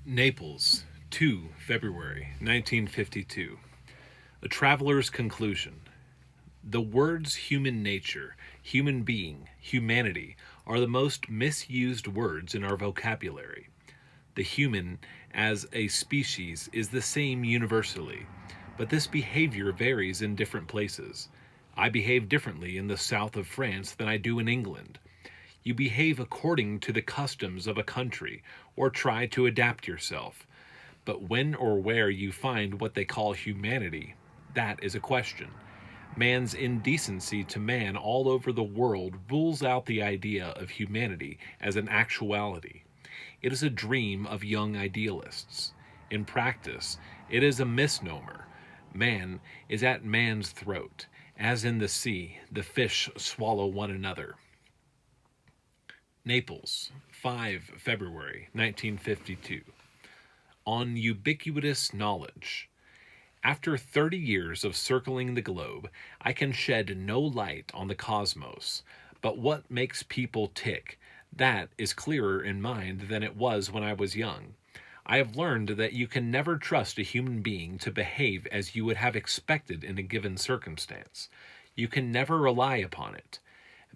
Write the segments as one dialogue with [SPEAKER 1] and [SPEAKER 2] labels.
[SPEAKER 1] Naples, 2 February 1952. A Traveler's Conclusion. The words human nature, human being, humanity are the most misused words in our vocabulary. The human as a species is the same universally, but this behavior varies in different places. I behave differently in the south of France than I do in England. You behave according to the customs of a country, or try to adapt yourself. But when or where you find what they call humanity, that is a question. Man's indecency to man all over the world rules out the idea of humanity as an actuality. It is a dream of young idealists. In practice, it is a misnomer. Man is at man's throat. As in the sea, the fish swallow one another. Naples, 5 February 1952. On ubiquitous knowledge. After 30 years of circling the globe, I can shed no light on the cosmos. But what makes people tick, that is clearer in mind than it was when I was young. I have learned that you can never trust a human being to behave as you would have expected in a given circumstance. You can never rely upon it.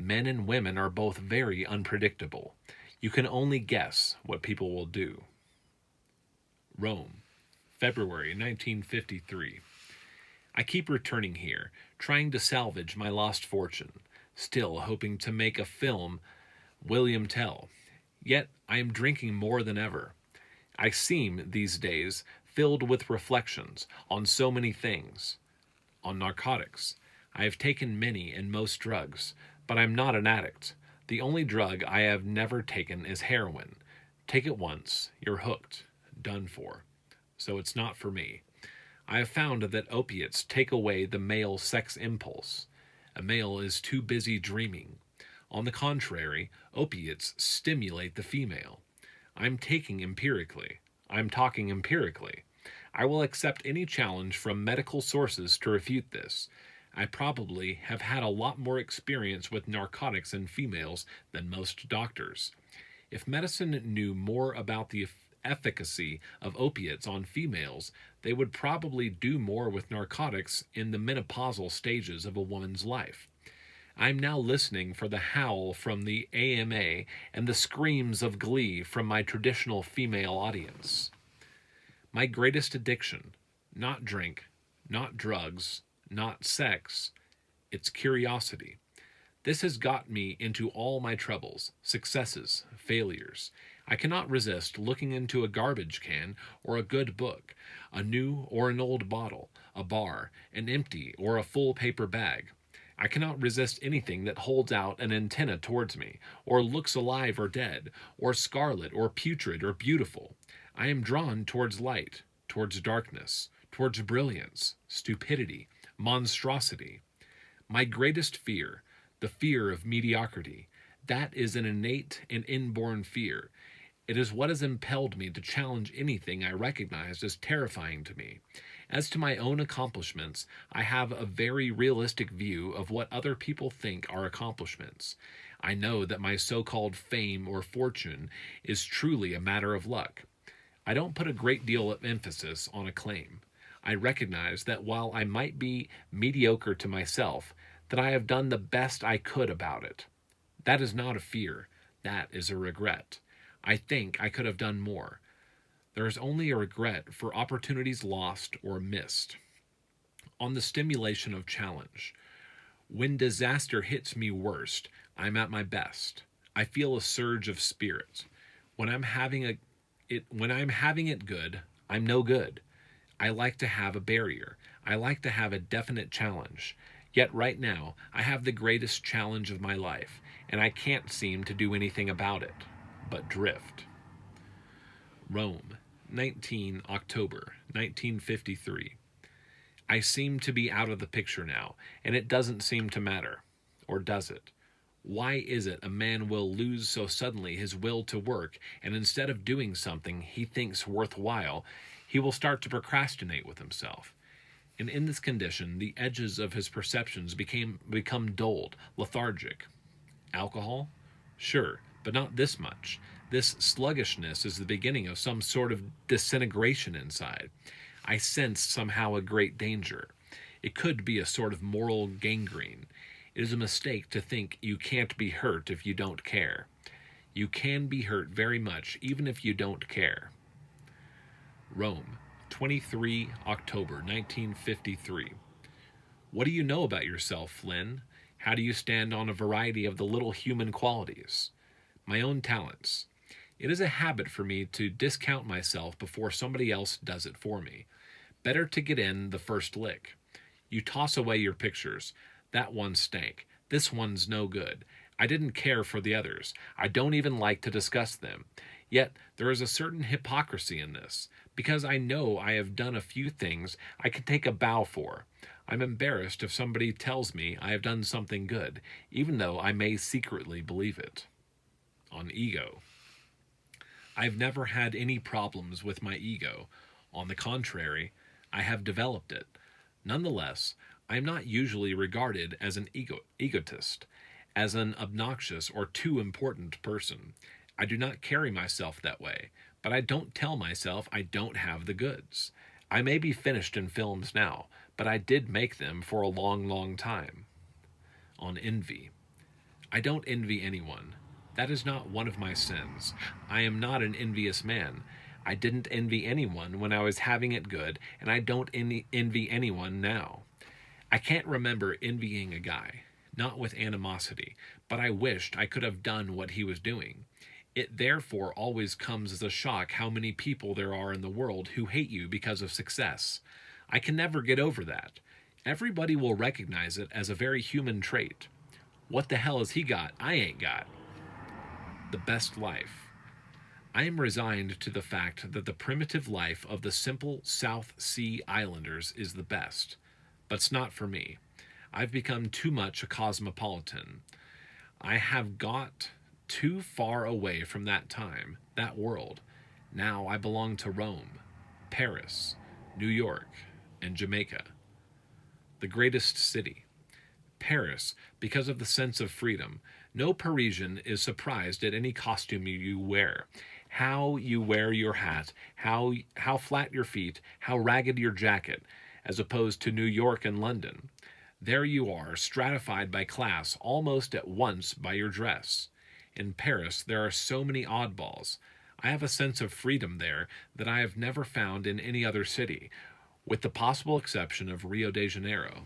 [SPEAKER 1] Men and women are both very unpredictable. You can only guess what people will do. Rome, February 1953. I keep returning here, trying to salvage my lost fortune, still hoping to make a film William Tell. Yet I am drinking more than ever. I seem, these days, filled with reflections on so many things. On narcotics. I have taken many and most drugs, but I'm not an addict. The only drug I have never taken is heroin. Take it once, you're hooked, done for. So it's not for me. I have found that opiates take away the male sex impulse. A male is too busy dreaming. On the contrary, opiates stimulate the female. I'm talking empirically. I will accept any challenge from medical sources to refute this. I probably have had a lot more experience with narcotics in females than most doctors. If medicine knew more about the efficacy of opiates on females, they would probably do more with narcotics in the menopausal stages of a woman's life. I am now listening for the howl from the AMA and the screams of glee from my traditional female audience. My greatest addiction, not drink, not drugs, not sex, it's curiosity. This has got me into all my troubles, successes, failures. I cannot resist looking into a garbage can or a good book, a new or an old bottle, a bar, an empty or a full paper bag. I cannot resist anything that holds out an antenna towards me, or looks alive or dead, or scarlet or putrid or beautiful. I am drawn towards light, towards darkness, towards brilliance, stupidity, monstrosity. My greatest fear, the fear of mediocrity, that is an innate and inborn fear. It is what has impelled me to challenge anything I recognized as terrifying to me. As to my own accomplishments, I have a very realistic view of what other people think are accomplishments. I know that my so-called fame or fortune is truly a matter of luck. I don't put a great deal of emphasis on acclaim. I recognize that while I might be mediocre to myself, that I have done the best I could about it. That is not a fear. That is a regret. I think I could have done more. There is only a regret for opportunities lost or missed. On the stimulation of challenge. When disaster hits me worst, I'm at my best. I feel a surge of spirit. When I'm having it good, I'm no good. I like to have a barrier. I like to have a definite challenge. Yet right now, I have the greatest challenge of my life, and I can't seem to do anything about it, but drift. Rome, 19 October 1953. I seem to be out of the picture now, and it doesn't seem to matter. Or does it? Why is it a man will lose so suddenly his will to work, and instead of doing something he thinks worthwhile, he will start to procrastinate with himself? And in this condition, the edges of his perceptions become dulled, lethargic. Alcohol? Sure, but not this much. This sluggishness is the beginning of some sort of disintegration inside. I sense somehow a great danger. It could be a sort of moral gangrene. It is a mistake to think you can't be hurt if you don't care. You can be hurt very much even if you don't care. Rome, 23 October 1953. What do you know about yourself, Flynn? How do you stand on a variety of the little human qualities? My own talents. It is a habit for me to discount myself before somebody else does it for me. Better to get in the first lick. You toss away your pictures. That one stank. This one's no good. I didn't care for the others. I don't even like to discuss them. Yet there is a certain hypocrisy in this, because I know I have done a few things I can take a bow for. I'm embarrassed if somebody tells me I have done something good, even though I may secretly believe it. On ego. I've never had any problems with my ego. On the contrary, I have developed it. Nonetheless, I am not usually regarded as an egotist, as an obnoxious or too important person. I do not carry myself that way, but I don't tell myself I don't have the goods. I may be finished in films now, but I did make them for a long, long time. On envy. I don't envy anyone. That is not one of my sins. I am not an envious man. I didn't envy anyone when I was having it good, and I don't envy anyone now. I can't remember envying a guy, not with animosity, but I wished I could have done what he was doing. It therefore always comes as a shock how many people there are in the world who hate you because of success. I can never get over that. Everybody will recognize it as a very human trait. What the hell has he got I ain't got? The best life. I am resigned to the fact that the primitive life of the simple South Sea Islanders is the best. But it's not for me. I've become too much a cosmopolitan. I have got too far away from that time, that world. Now I belong to Rome, Paris, New York, and Jamaica. The greatest city. Paris, because of the sense of freedom. No Parisian is surprised at any costume you wear. How you wear your hat, how flat your feet, how ragged your jacket, as opposed to New York and London. There you are, stratified by class almost at once by your dress. In Paris, there are so many oddballs. I have a sense of freedom there that I have never found in any other city, with the possible exception of Rio de Janeiro.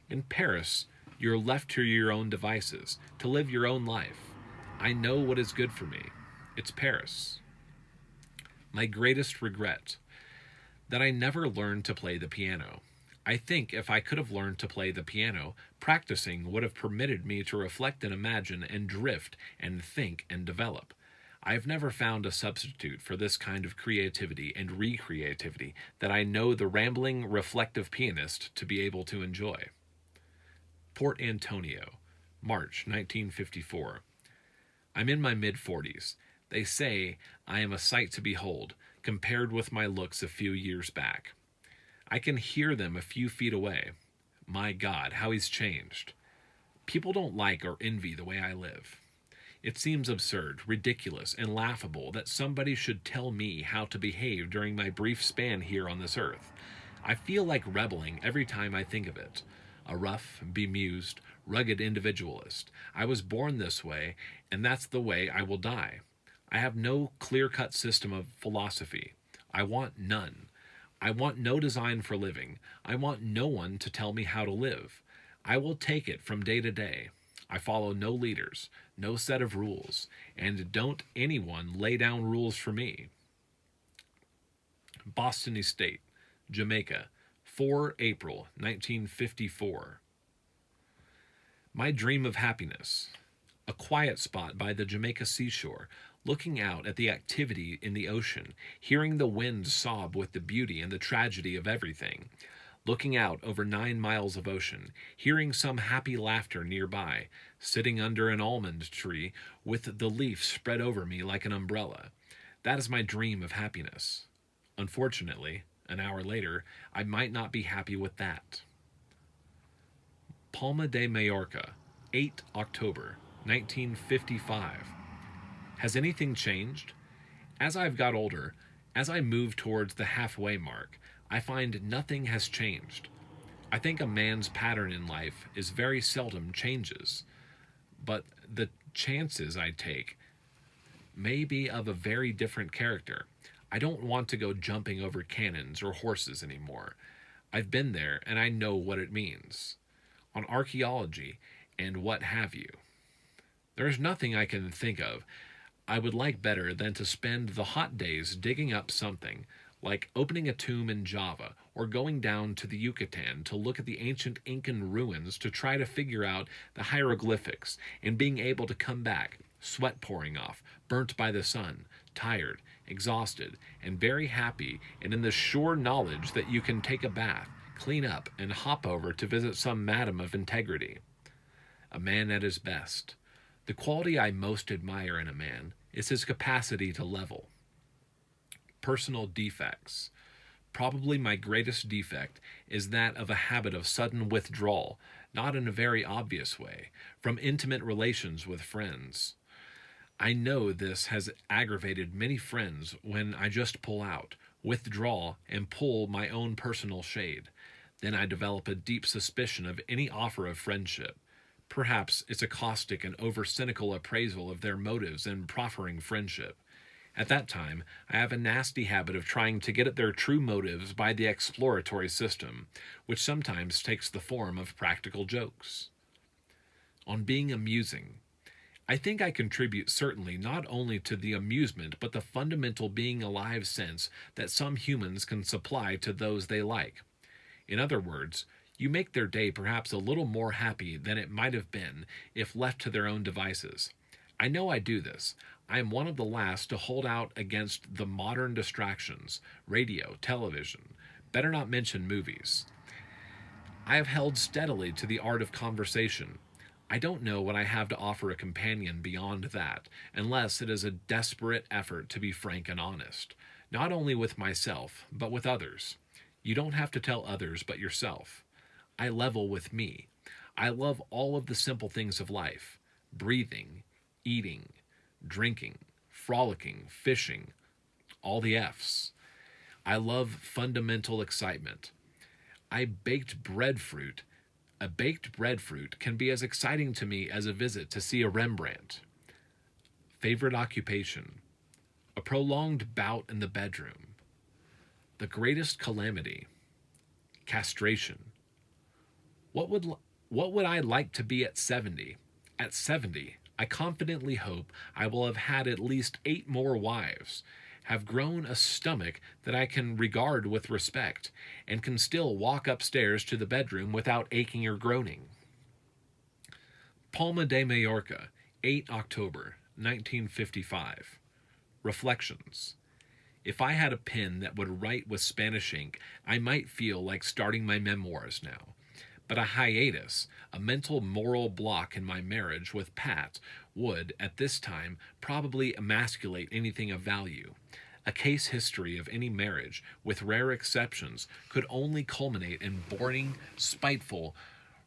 [SPEAKER 1] In Paris, you're left to your own devices, to live your own life. I know what is good for me. It's Paris. My greatest regret, that I never learned to play the piano. I think if I could have learned to play the piano, practicing would have permitted me to reflect and imagine and drift and think and develop. I have never found a substitute for this kind of creativity and recreativity that I know the rambling, reflective pianist to be able to enjoy. Port Antonio, March 1954. I'm in my mid-40s. They say I am a sight to behold, compared with my looks a few years back. I can hear them a few feet away. My God, how he's changed. People don't like or envy the way I live. It seems absurd, ridiculous, and laughable that somebody should tell me how to behave during my brief span here on this earth. I feel like rebelling every time I think of it. A rough, bemused, rugged individualist. I was born this way, and that's the way I will die. I have no clear-cut system of philosophy. I want none. I want no design for living. I want no one to tell me how to live. I will take it from day to day. I follow no leaders, no set of rules, and don't anyone lay down rules for me. Boston Estate, Jamaica, 4 April 1954. My dream of happiness. A quiet spot by the Jamaica seashore, looking out at the activity in the ocean, hearing the wind sob with the beauty and the tragedy of everything, looking out over 9 miles of ocean, hearing some happy laughter nearby, sitting under an almond tree with the leaf spread over me like an umbrella. That is my dream of happiness. Unfortunately, an hour later, I might not be happy with that. Palma de Mallorca, 8 October 1955. Has anything changed? As I've got older, as I move towards the halfway mark, I find nothing has changed. I think a man's pattern in life is very seldom changes, but the chances I take may be of a very different character. I don't want to go jumping over cannons or horses anymore. I've been there and I know what it means. On archaeology and what have you. There's nothing I can think of I would like better than to spend the hot days digging up something, like opening a tomb in Java or going down to the Yucatan to look at the ancient Incan ruins to try to figure out the hieroglyphics, and being able to come back, sweat pouring off, burnt by the sun, tired, exhausted, and very happy, and in the sure knowledge that you can take a bath, clean up, and hop over to visit some madam of integrity. A man at his best. The quality I most admire in a man is his capacity to level. Personal defects. Probably my greatest defect is that of a habit of sudden withdrawal, not in a very obvious way, from intimate relations with friends. I know this has aggravated many friends when I just pull out, withdraw, and pull my own personal shade. Then I develop a deep suspicion of any offer of friendship. Perhaps it's a caustic and over cynical appraisal of their motives in proffering friendship. At that time, I have a nasty habit of trying to get at their true motives by the exploratory system, which sometimes takes the form of practical jokes. On being amusing. I think I contribute certainly not only to the amusement but the fundamental being alive sense that some humans can supply to those they like. In other words, you make their day perhaps a little more happy than it might have been if left to their own devices. I know I do this. I am one of the last to hold out against the modern distractions, radio, television, better not mention movies. I have held steadily to the art of conversation. I don't know what I have to offer a companion beyond that, unless it is a desperate effort to be frank and honest, not only with myself, but with others. You don't have to tell others but yourself. I level with me. I love all of the simple things of life: breathing, eating, drinking, frolicking, fishing, all the F's. I love fundamental excitement. I baked breadfruit. A baked breadfruit can be as exciting to me as a visit to see a Rembrandt. Favorite occupation. A prolonged bout in the bedroom. The greatest calamity. Castration. What would I like to be at 70? At 70, I confidently hope I will have had at least 8 more wives, have grown a stomach that I can regard with respect, and can still walk upstairs to the bedroom without aching or groaning. Palma de Mallorca, 8 October, 1955. Reflections. If I had a pen that would write with Spanish ink, I might feel like starting my memoirs now. But a hiatus, a mental moral block in my marriage with Pat, would, at this time, probably emasculate anything of value. A case history of any marriage, with rare exceptions, could only culminate in boring, spiteful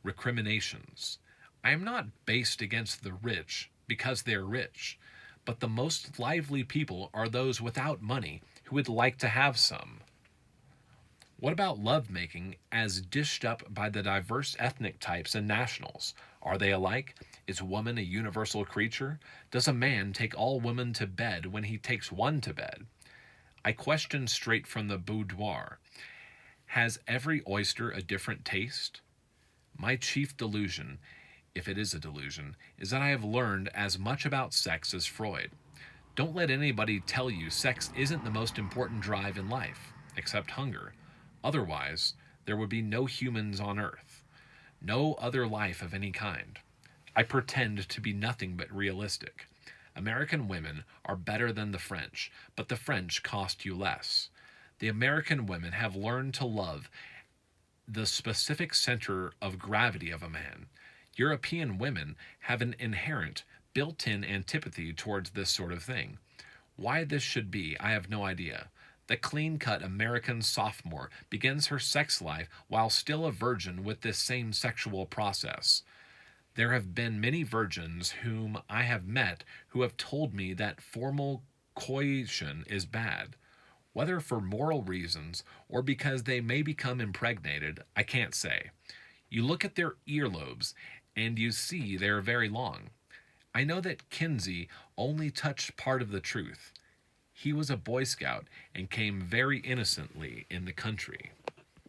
[SPEAKER 1] recriminations. I am not based against the rich because they're rich, but the most lively people are those without money who would like to have some. What about lovemaking as dished up by the diverse ethnic types and nationals? Are they alike? Is woman a universal creature? Does a man take all women to bed when he takes one to bed? I question straight from the boudoir. Has every oyster a different taste? My chief delusion, if it is a delusion, is that I have learned as much about sex as Freud. Don't let anybody tell you sex isn't the most important drive in life, except hunger. Otherwise, there would be no humans on Earth, no other life of any kind. I pretend to be nothing but realistic. American women are better than the French, but the French cost you less. The American women have learned to love the specific center of gravity of a man. European women have an inherent, built-in antipathy towards this sort of thing. Why this should be, I have no idea. The clean-cut American sophomore begins her sex life while still a virgin with this same sexual process. There have been many virgins whom I have met who have told me that formal coition is bad. Whether for moral reasons or because they may become impregnated, I can't say. You look at their earlobes and you see they are very long. I know that Kinsey only touched part of the truth. He was a Boy Scout and came very innocently in the country.